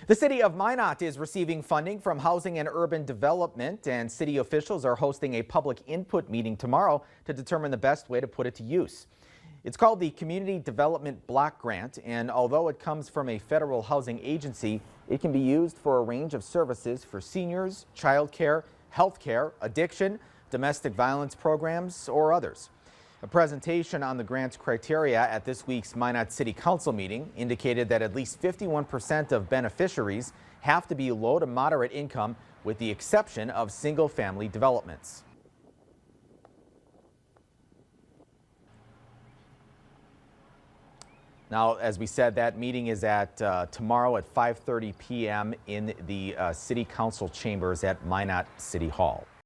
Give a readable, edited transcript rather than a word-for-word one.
The city of Minot is receiving funding from Housing and Urban Development, and city officials are hosting a public input meeting tomorrow to determine the best way to put it to use. It's called the Community Development Block Grant, and although it comes from a federal housing agency, it can be used for a range of services for seniors, childcare, healthcare, addiction, domestic violence programs, or others. A presentation on the grant's criteria at this week's Minot City Council meeting indicated that at least 51% of beneficiaries have to be low to moderate income, with the exception of single-family developments. Now, as we said, that meeting is at tomorrow at 5:30 p.m. in the City Council chambers at Minot City Hall.